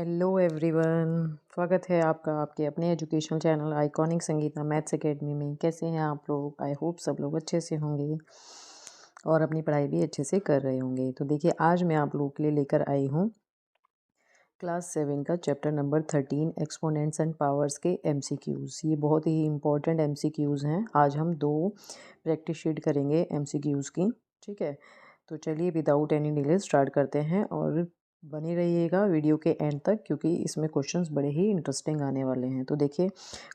Hello everyone, स्वागत है आपका आपके अपने educational channel iconic Sangeeta maths academy में। कैसे हैं आप लोग? आई होप सब लोग अच्छे से होंगे और अपनी पढ़ाई भी अच्छे से कर रहे होंगे। तो देखिए, आज मैं आप लोगों के लिए लेकर आई हूँ क्लास 7 का chapter number 13 exponents and powers के एमसीक्यूज़। ये बहुत ही इंपॉर्टेंट एमसीक्यूज़ हैं। आज हम 2 प्रैक्टिस शीट करेंगे एमसीक्यूज़ की। ठीक है, तो चलिए विदाउट एनी डिले स्टार्ट करते हैं और बने रहिएगा वीडियो के एंड तक, क्योंकि इसमें क्वेश्चंस बड़े ही इंटरेस्टिंग आने वाले हैं। तो देखिए,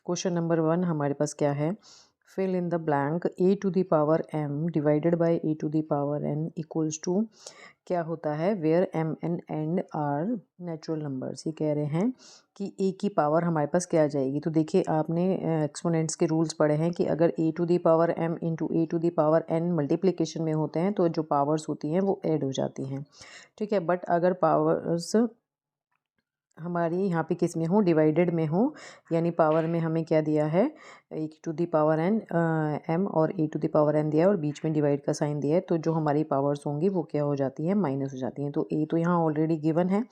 क्वेश्चन नंबर 1 हमारे पास क्या है? Fill in the blank a to the power m divided by a to the power n equals to क्या होता है? Where m n and are natural numbers. ये कह रहे हैं कि a की पावर हमारे पास क्या आ जाएगी। तो देखिए, आपने एक्सपोनेंट्स के रूल्स पढ़े हैं कि अगर a to the power m into a to the power n multiplication में होते हैं तो जो पावर्स होती हैं वो ऐड हो जाती हैं। ठीक है, बट अगर पावर्स हमारी यहाँ पे किस में हो? डिवाइडेड में हो, यानी पावर में हमें क्या दिया है? A to the power n m और a to the power n दिया है और बीच में डिवाइड का साइन दिया है। तो जो हमारी पावर्स होंगी वो क्या हो जाती है? माइनस हो जाती हैं। तो a तो यहाँ ऑलरेडी गिवन है।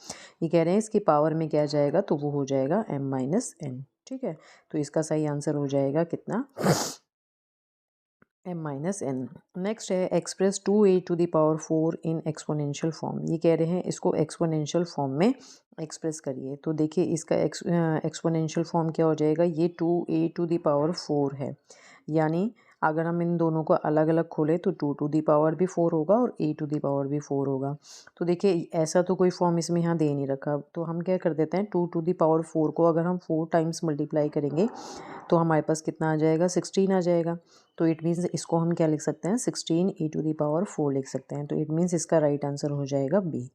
ये कह रहे हैं इसकी पावर में क्या जाएगा? तो वो हो जाएगा m माइनस n। ठीक है, तो इसका सही आंसर हो जाएगा कितना? m minus n. नेक्स्ट है express 2a to the power 4 in exponential form. ये कह रहे हैं इसको एक्सपोनेंशियल फॉर्म में एक्सप्रेस करिए। तो देखिए, इसका एक्सपोनेंशियल फॉर्म क्या हो जाएगा? ये 2a टू द पावर 4 है, यानी अगर हम इन दोनों को अलग अलग खोलें तो 2 टू दी पावर भी 4 होगा और a टू दी पावर भी 4 होगा। तो देखिए, ऐसा तो कोई फॉर्म इसमें यहाँ दे नहीं रखा, तो हम क्या कर देते हैं, 2 टू दी पावर 4 को अगर हम 4 टाइम्स मल्टीप्लाई करेंगे तो हमारे पास कितना आ जाएगा? 16 आ जाएगा। तो इट मीन्स इसको हम क्या लिख सकते हैं? 16 e टू दी पावर 4 लिख सकते हैं। तो इट मीन्स इसका राइट आंसर हो जाएगा बी।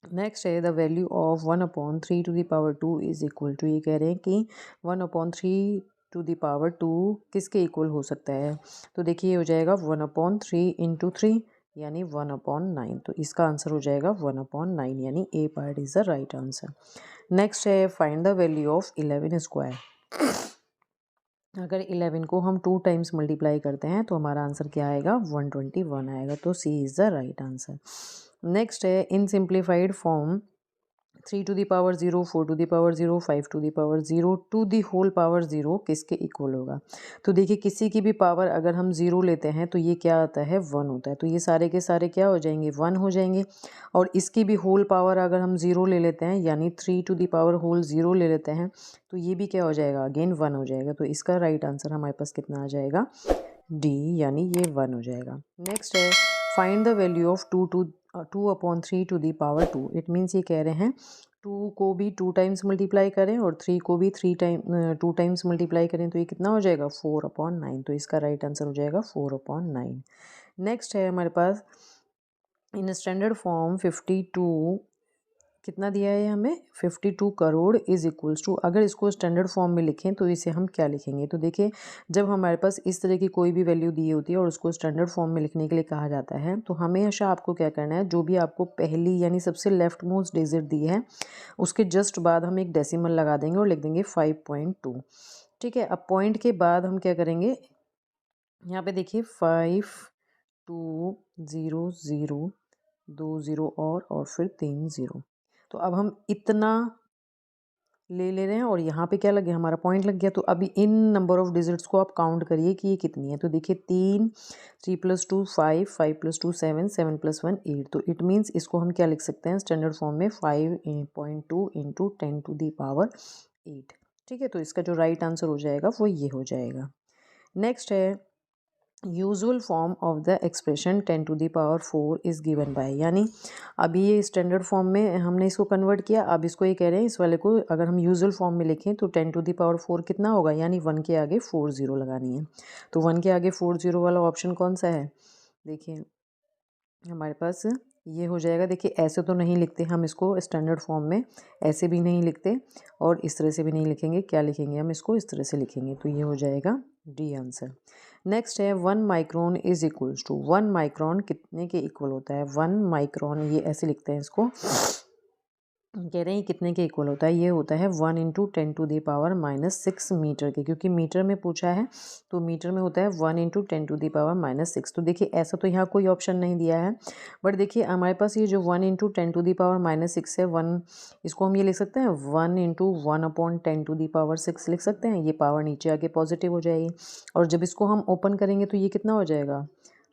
नेक्स्ट है the value of 1/3 to the power 2 is equal to. ये कह रहे हैं कि 1/3 टू दी पावर 2 किसके इक्वल हो सकता है? तो देखिए, ये हो जाएगा 1/3 इंटू 3 यानी 1/9। तो इसका आंसर हो जाएगा 1/9, यानी A part is the right answer. Next है find the value of 11 square. अगर 11 को हम 2 टाइम्स मल्टीप्लाई करते हैं तो हमारा आंसर क्या आएगा? 121 आएगा। तो C is the right answer. Next है in simplified form 3 to the power 0, 4 to the power 0, 5 to the power 0 to the whole power 0 किसके इक्वल होगा? तो देखिए, किसी की भी पावर अगर हम 0 लेते हैं तो ये क्या आता है? 1 होता है। तो ये सारे के सारे क्या हो जाएंगे? 1 हो जाएंगे। और इसकी भी होल पावर अगर हम 0 ले लेते हैं, यानी 3 टू दी पावर होल 0 ले लेते हैं, तो ये भी क्या हो जाएगा? अगेन 1 हो जाएगा। तो इसका राइट आंसर हमारे पास कितना आ जाएगा? डी, यानी ये 1 हो जाएगा। नेक्स्ट है find the value of 2/3 to the power 2। It means ये कह रहे हैं 2 को भी 2 टाइम्स मल्टीप्लाई करें और 3 को भी 2 टाइम्स मल्टीप्लाई करें, तो ये कितना हो जाएगा? 4/9। तो इसका राइट आंसर हो जाएगा 4/9। नेक्स्ट है हमारे पास इन स्टैंडर्ड फॉर्म 52 कितना दिया है हमें? 52 करोड़ इज इक्वल्स टू। अगर इसको स्टैंडर्ड फॉर्म में लिखें तो इसे हम क्या लिखेंगे? तो देखिए, जब हमारे पास इस तरह की कोई भी वैल्यू दी होती है और उसको स्टैंडर्ड फॉर्म में लिखने के लिए कहा जाता है, तो हमेशा आपको क्या करना है? जो भी आपको पहली यानी सबसे लेफ्ट मोस्ट डिजिट दी है उसके जस्ट बाद हम एक डेसिमल लगा देंगे और लिख देंगे 5.2। ठीक है, अब पॉइंट के बाद हम क्या करेंगे? यहाँ पे देखिए 5, 2, 0, 0, 2 0 और फिर 3 0। तो अब हम इतना ले रहे हैं और यहाँ पे क्या लग गया? हमारा पॉइंट लग गया। तो अभी इन नंबर ऑफ डिजिट्स को आप काउंट करिए कि ये कितनी है। तो देखिए 3 + 2 5, 5 + 2 7, 7 + 1 8। तो इट मीन्स इसको हम क्या लिख सकते हैं स्टैंडर्ड फॉर्म में? 5.2 इंटू 10 टू दी पावर 8। ठीक है, तो इसका जो राइट आंसर हो जाएगा वो ये हो जाएगा। नेक्स्ट है usual form of the expression 10 to the power 4 is given by. यानी अभी ये स्टैंडर्ड फॉर्म में हमने इसको कन्वर्ट किया। अब इसको ये कह रहे हैं इस वाले को अगर हम यूजुअल फॉर्म में लिखें तो 10 टू दी पावर 4 कितना होगा? यानी 1 के आगे 4 0 लगानी है। तो 1 के आगे 4 0 वाला ऑप्शन कौन सा है? देखिए, हमारे पास ये हो जाएगा। देखिए, ऐसे तो नहीं लिखते हम इसको स्टैंडर्ड फॉर्म में, ऐसे भी नहीं लिखते और इस तरह से भी नहीं लिखेंगे। क्या लिखेंगे? हम इसको इस तरह से लिखेंगे। तो ये हो जाएगा डी आंसर। नेक्स्ट है 1 micron is equals to. 1 micron कितने के इक्वल होता है? 1 माइक्रोन, ये ऐसे लिखते हैं इसको, कह रहे हैं कितने के इक्वल होता है, ये होता है 1 इंटू 10⁻⁻6 मीटर के, क्योंकि मीटर में पूछा है तो मीटर में होता है 1 इंटू 10⁻⁻6। तो देखिए ऐसा तो यहाँ कोई ऑप्शन नहीं दिया है, बट देखिए हमारे पास ये जो 1 इंटू 10⁻⁻6 है, 1 इसको हम ये लिख सकते हैं 1 इंटू 1/10⁻6 लिख सकते हैं। ये पावर नीचे आके पॉजिटिव हो जाएगी, और जब इसको हम ओपन करेंगे तो ये कितना हो जाएगा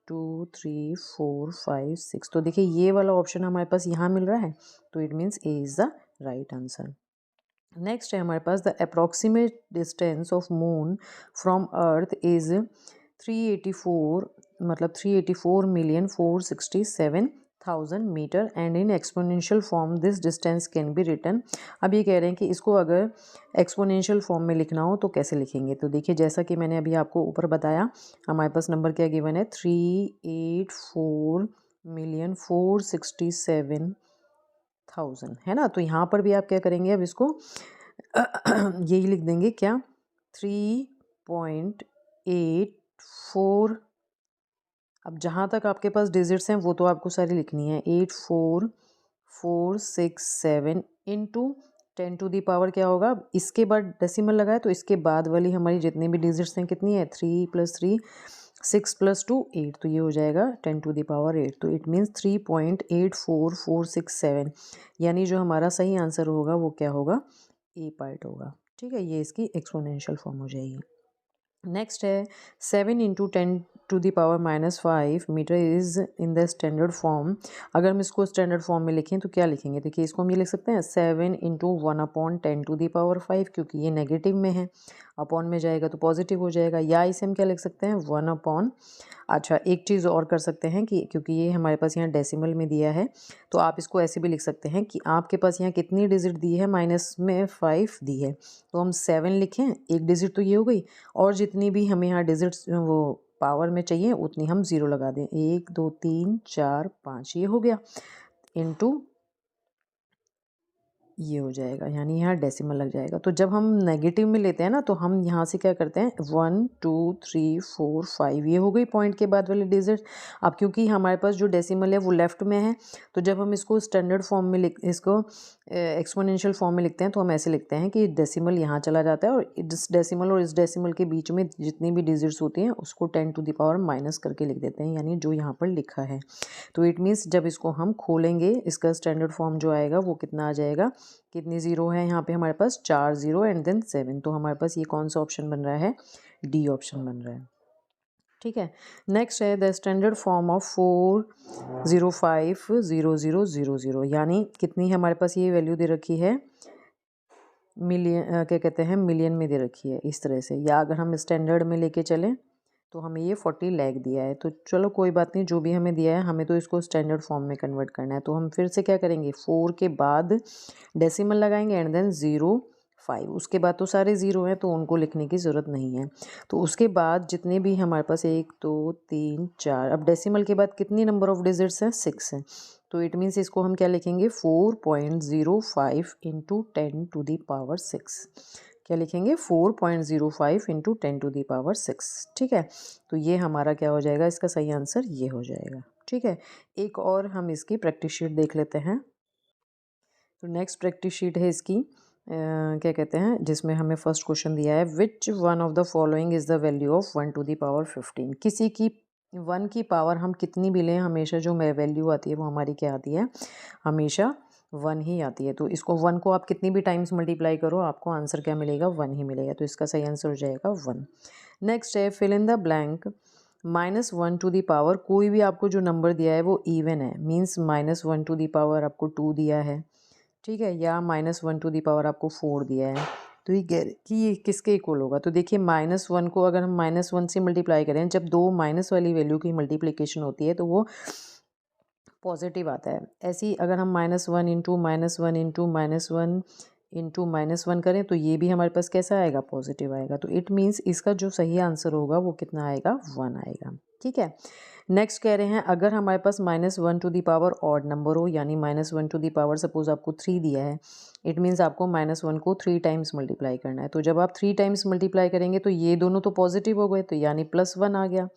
2 3 4 5 6। तो देखिए ये वाला ऑप्शन हमारे पास यहाँ मिल रहा है, तो it means A is the right answer. Next है हमारे पास the approximate distance of moon from earth is 384 मतलब 384,467,000 metre and in exponential form this distance can be written. अब ये कह रहे हैं कि इसको अगर एक्सपोनेंशियल फॉर्म में लिखना हो तो कैसे लिखेंगे। तो देखिए जैसा कि मैंने अभी आपको ऊपर बताया, हमारे पास नंबर क्या गिवन है 384,467,000 है ना। तो यहाँ पर भी आप क्या करेंगे, अब इसको यही लिख देंगे क्या 3.84। अब जहाँ तक आपके पास डिजिट्स हैं वो तो आपको सारी लिखनी है, 84467 इंटू 10⁻, क्या होगा इसके बाद डेसिमल लगाए तो इसके बाद वाली हमारी जितनी भी डिजिट्स हैं कितनी है 3 + 3 6 + 2 8, तो ये हो जाएगा 10⁸। तो इट मीन्स 3.84467, यानी जो हमारा सही आंसर होगा वो क्या होगा, ए पार्ट होगा। ठीक है, ये इसकी एक्सपोनेंशियल फॉर्म हो जाएगी। नेक्स्ट है 7 into 10⁻⁻5 metre is in the standard form. अगर हम इसको स्टैंडर्ड फॉर्म में लिखें तो क्या लिखेंगे, देखिए इसको हम ये लिख सकते हैं 7 इंटू 1/10⁻5, क्योंकि ये नेगेटिव में है, अपॉन में जाएगा तो पॉजिटिव हो जाएगा। या इसे हम क्या लिख सकते हैं 1/, अच्छा एक चीज़ और कर सकते हैं कि क्योंकि ये हमारे पास यहाँ डेसिमल में दिया है तो आप इसको ऐसे भी लिख सकते हैं कि आपके पास यहाँ कितनी डिजिट दी है, माइनस में 5 दी है, तो हम 7 लिखें, एक डिजिट तो ये हो गई, और जितनी भी हमें यहाँ डिजिट्स वो पावर में चाहिए उतनी हम 0 लगा दें, 1 2 3 4 5 ये हो गया, इनटू ये हो जाएगा, यानी यहाँ डेसिमल लग जाएगा। तो जब हम नेगेटिव में लेते हैं ना तो हम यहाँ से क्या करते हैं 1 2 3 4 5 ये हो गई पॉइंट के बाद वाली डिजिट। अब क्योंकि हमारे पास जो डेसिमल है वो लेफ्ट में है, तो जब हम इसको स्टैंडर्ड फॉर्म में इसको एक्सपोनेंशियल फॉर्म में लिखते हैं तो हम ऐसे लिखते हैं कि डेसिमल यहाँ चला जाता है, और इस डेसिमल और इस डेसिमल के बीच में जितनी भी डिजिट्स होती हैं उसको 10⁻माइनस करके लिख देते हैं, यानी जो यहाँ पर लिखा है। तो इट मीन्स जब इसको हम खोलेंगे इसका स्टैंडर्ड फॉर्म जो आएगा वो कितना आ जाएगा, कितनी ज़ीरो है यहाँ पे हमारे पास 4 0 एंड देन 7, तो हमारे पास ये कौन सा ऑप्शन बन रहा है, डी ऑप्शन बन रहा है। ठीक है, नेक्स्ट है द स्टैंडर्ड फॉर्म ऑफ 405,00,00, यानी कितनी हमारे पास ये वैल्यू दे रखी है, मिलियन क्या कहते हैं मिलियन में दे रखी है इस तरह से, या अगर हम स्टैंडर्ड में लेके चलें तो हमें ये 40 लाख दिया है। तो चलो कोई बात नहीं, जो भी हमें दिया है हमें तो इसको स्टैंडर्ड फॉर्म में कन्वर्ट करना है। तो हम फिर से क्या करेंगे 4 के बाद डेसिमल लगाएंगे एंड देन 05, उसके बाद तो सारे ज़ीरो हैं तो उनको लिखने की ज़रूरत नहीं है। तो उसके बाद जितने भी हमारे पास 1 2 3 4, अब डेसिमल के बाद कितनी नंबर ऑफ डिजिट्स हैं 6 हैं, तो इट मीन्स इसको हम क्या लिखेंगे 4.05 इंटू 10⁻6, क्या लिखेंगे 4.05 इंटू 10⁻6। ठीक है, तो ये हमारा क्या हो जाएगा, इसका सही आंसर ये हो जाएगा। ठीक है, एक और हम इसकी प्रैक्टिस शीट देख लेते हैं। तो नेक्स्ट प्रैक्टिस शीट है इसकी क्या कहते हैं, जिसमें हमें फर्स्ट क्वेश्चन दिया है which one of the following is the value of 1⁻15। किसी की 1 की पावर हम कितनी भी लें हमेशा जो वैल्यू आती है वो हमारी क्या आती है, हमेशा 1 ही आती है। तो इसको 1 को आप कितनी भी टाइम्स मल्टीप्लाई करो आपको आंसर क्या मिलेगा 1 ही मिलेगा, तो इसका सही आंसर हो जाएगा 1। नेक्स्ट है फिल इन द ब्लैंक -1 कोई भी आपको जो नंबर दिया है वो इवन है, मीन्स -1 आपको 2 दिया है, ठीक है, या -1 आपको 4 दिया है, तो ये कह रहे कि ये किसके इक्वल होगा। तो देखिए -1 को अगर हम -1 से मल्टीप्लाई करें, जब दो माइनस वाली वैल्यू की मल्टीप्लिकेशन होती है तो वो पॉजिटिव आता है। ऐसे ही अगर हम -1 इंटू -1 इंटू -1 इंटू -1 करें तो ये भी हमारे पास कैसा आएगा, पॉजिटिव आएगा। तो इट मीन्स इसका जो सही आंसर होगा वो कितना आएगा 1 आएगा। ठीक है। नेक्स्ट कह रहे हैं अगर हमारे पास -1 to the power odd number हो, यानी -1 टू दी पावर सपोज आपको 3 दिया है, इट मीन्स आपको -1 को 3 टाइम्स मल्टीप्लाई करना है। तो जब आप 3 टाइम्स मल्टीप्लाई करेंगे तो ये दोनों तो पॉजिटिव हो गए, तो यानी +1 आ गया।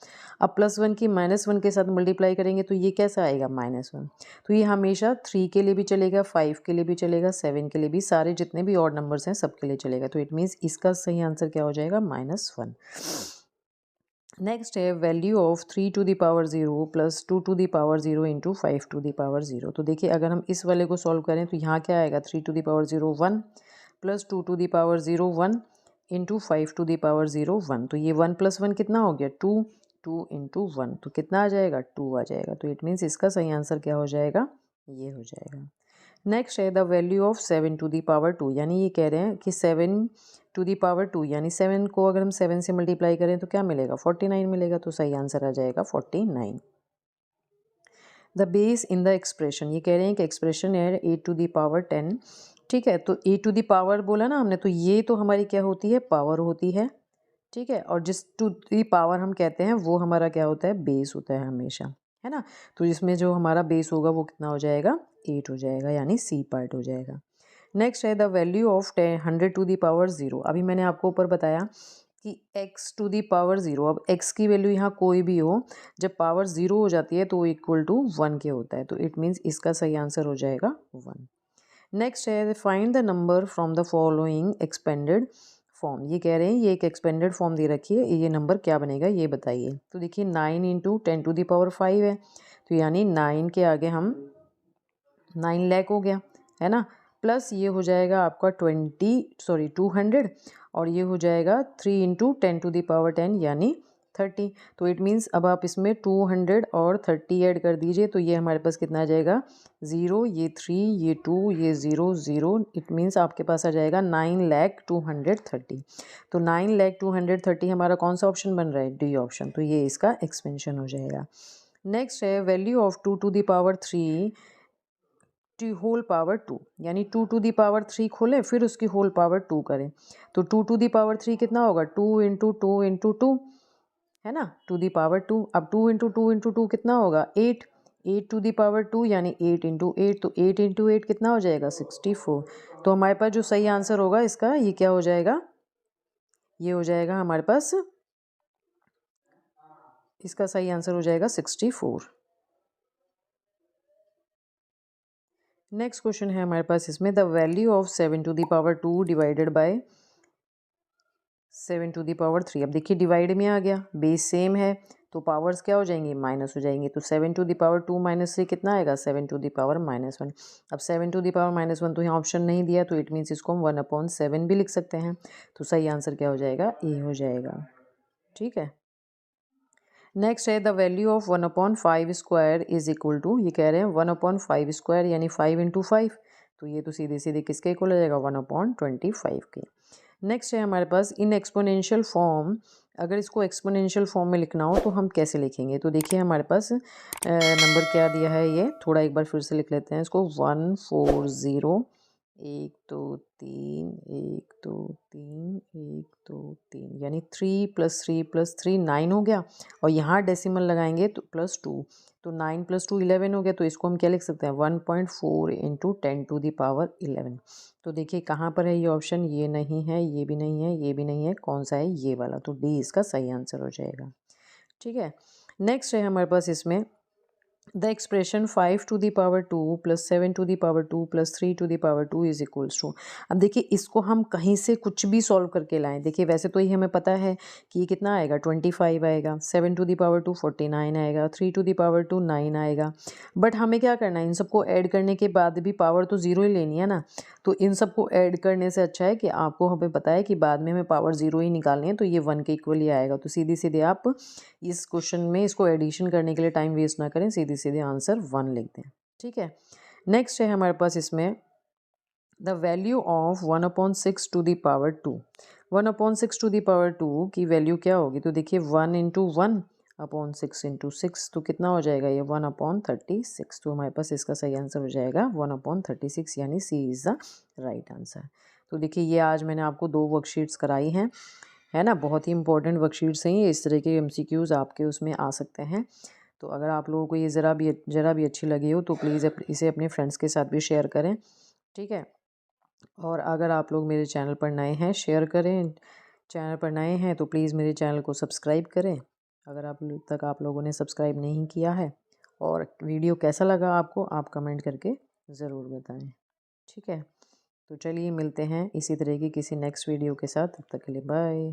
अब +1 की -1 के साथ मल्टीप्लाई करेंगे तो ये कैसा आएगा -1। तो ये हमेशा 3 के लिए भी चलेगा, 5 के लिए भी चलेगा, 7 के लिए भी, सारे जितने भी ऑड नंबर्स हैं सबके लिए चलेगा। तो इट मीन्स इसका सही आंसर क्या हो जाएगा -1। नेक्स्ट है value of 3 to the power 0 plus 2 to the power 0 into 5 to the power 0। तो देखिए अगर हम इस वाले को सॉल्व करें तो यहाँ क्या आएगा, 3 to the power 0 1 plus 2 to the power 0 1 into 5 to the power 0 1। तो ये 1 + 1 कितना हो गया 2, 2 इंटू 1 तो कितना आ जाएगा 2 आ जाएगा। तो इट मीन्स इसका सही आंसर क्या हो जाएगा, ये हो जाएगा। नेक्स्ट है the value of 7 to the power 2, यानी ये कह रहे हैं कि 7 टू दी पावर 2 यानी 7 को अगर हम 7 से मल्टीप्लाई करें तो क्या मिलेगा 49 मिलेगा। तो सही आंसर आ जाएगा 49। The base in the expression, ये कह रहे हैं कि एक्सप्रेशन है 8 टू दी पावर 10। ठीक है, तो 8 टू दी पावर बोला ना हमने, तो ये तो हमारी क्या होती है, पावर होती है। ठीक है, और जिस टू दी पावर हम कहते हैं वो हमारा क्या होता है, बेस होता है हमेशा, है ना। तो इसमें जो हमारा बेस होगा वो कितना हो जाएगा 8 हो जाएगा, यानी सी पार्ट हो जाएगा। नेक्स्ट है the value of 100 to the power 0। अभी मैंने आपको ऊपर बताया कि x टू दी पावर 0, अब x की वैल्यू यहाँ कोई भी हो, जब पावर 0 हो जाती है तो इक्वल टू 1 के होता है। तो इट मीन्स इसका सही आंसर हो जाएगा 1। नेक्स्ट है find the number from the following expanded form. ये कह रहे हैं ये एक एक्सपेंडेड फॉर्म दे रखी है, ये नंबर क्या बनेगा ये बताइए। तो देखिए 9 इंटू 10 टू दी पावर 5 है, तो यानी 9 के आगे हम 9 लाख हो गया, है ना। प्लस ये हो जाएगा आपका 200, और ये हो जाएगा 3 इंटू 10 टू दी पावर 10 यानी 30। तो इट मीन्स अब आप इसमें 200 और 30 ऐड कर दीजिए, तो ये हमारे पास कितना आ जाएगा 0, ये 3, ये 2, ये 0 0। इट मीन्स आपके पास आ जाएगा 9,230। तो 9,230 हमारा कौन सा ऑप्शन बन रहा है, डी ऑप्शन। तो ये इसका एक्सपेंशन हो जाएगा। नेक्स्ट है value of 2 to the power 3 to whole power 2, यानी 2 टू दी पावर 3 खोलें फिर उसकी होल पावर 2 करें। तो 2 टू दी पावर 3 कितना होगा 2 इंटू 2 इंटू 2, है ना, टू दी पावर 2। अब 2 इंटू 2 इंटू 2 कितना होगा 8, 8 टू दी पावर 2 यानी 8 इंटू 8, तो 8 इंटू 8 कितना हो जाएगा 64। तो हमारे पास जो सही आंसर होगा इसका ये क्या हो जाएगा, ये हो जाएगा हमारे पास, इसका सही आंसर हो जाएगा 64। नेक्स्ट क्वेश्चन है हमारे पास इसमें the value of 7 to the power 2 divided by 7 to the power 3। अब देखिए डिवाइड में आ गया, बेस सेम है तो पावर्स क्या हो जाएंगी, माइनस हो जाएंगी। तो 7 टू दी पावर 2 माइनस 3 कितना आएगा 7 टू दी पावर -1। अब 7 टू दी पावर -1 तो यहाँ ऑप्शन नहीं दिया, तो इट मीन्स इसको हम 1/7 भी लिख सकते हैं। तो सही आंसर क्या हो जाएगा, ए हो जाएगा। ठीक है, नेक्स्ट है the value of 1/5 square is equal to, ये कह रहे हैं 1/5 स्क्वायर यानी 5 इंटू 5। तो ये तो सीधे सीधे किसके इक्वल हो जाएगा 1/25 के। नेक्स्ट है हमारे पास इन एक्सपोनेंशियल फॉर्म, अगर इसको एक्सपोनेंशियल फॉर्म में लिखना हो तो हम कैसे लिखेंगे। तो देखिए हमारे पास नंबर क्या दिया है, ये थोड़ा एक बार फिर से लिख लेते हैं इसको 140 1 2 3 1 2 3 1 2 3 यानी 3 + 3 + 3 9 हो गया, और यहाँ डेसिमल लगाएंगे तो +2, तो 9 + 2 11 हो गया। तो इसको हम क्या लिख सकते हैं 1.4 इंटू 10 टू दी पावर 11। तो देखिए कहाँ पर है ये ऑप्शन, ये नहीं है, ये भी नहीं है, ये भी नहीं है, कौन सा है ये वाला। तो डी इसका सही आंसर हो जाएगा। ठीक है, नेक्स्ट है हमारे पास इसमें the expression 5 to the power 2 + 7 to the power 2 + 3 to the power 2 is equals to. अब देखिए इसको हम कहीं से कुछ भी सॉल्व करके लाएं। देखिए वैसे तो ये हमें पता है कि ये कितना आएगा 25 आएगा, 7 टू दी पावर 2 49 आएगा, 3 टू दी पावर 2 9 आएगा। बट हमें क्या करना है, इन सबको ऐड करने के बाद भी पावर तो ज़ीरो ही लेनी है ना। तो इन सबको ऐड करने से अच्छा है कि आपको हमें पता है कि बाद में हमें पावर ज़ीरो ही निकालनी है, तो ये 1 के इक्वल ही आएगा। तो सीधे सीधे आप इस क्वेश्चन में इसको एडिशन करने के लिए टाइम वेस्ट ना करें, सीधे सीधे आंसर 1 लिख दें। ठीक है, नेक्स्ट है हमारे पास इसमें the value of 1/6 to the power 2। 1/6 to the power 2 की वैल्यू क्या होगी। तो देखिए 1 इंटू 1/6 इंटू 6, तो कितना हो जाएगा ये 1/36। तो हमारे पास इसका सही आंसर हो जाएगा 1/36 यानी सी इज़ द राइट आंसर। तो देखिए ये आज मैंने आपको 2 वर्कशीट्स कराई हैं, है ना। बहुत ही इंपॉर्टेंट वर्कशीट्स हैं ये, इस तरह के एमसीक्यूज़ आपके उसमें आ सकते हैं। तो अगर आप लोगों को ये ज़रा भी अच्छी लगी हो तो प्लीज़ इसे अपने फ्रेंड्स के साथ भी शेयर करें, ठीक है। और अगर आप लोग मेरे चैनल पर नए हैं, शेयर करें। चैनल पर नए हैं तो प्लीज़ मेरे चैनल को सब्सक्राइब करें, अगर आप लोगों ने सब्सक्राइब नहीं किया है। और वीडियो कैसा लगा आपको, आप कमेंट करके ज़रूर बताएं, ठीक है। तो चलिए मिलते हैं इसी तरह की किसी नेक्स्ट वीडियो के साथ, तब तक के लिए बाय।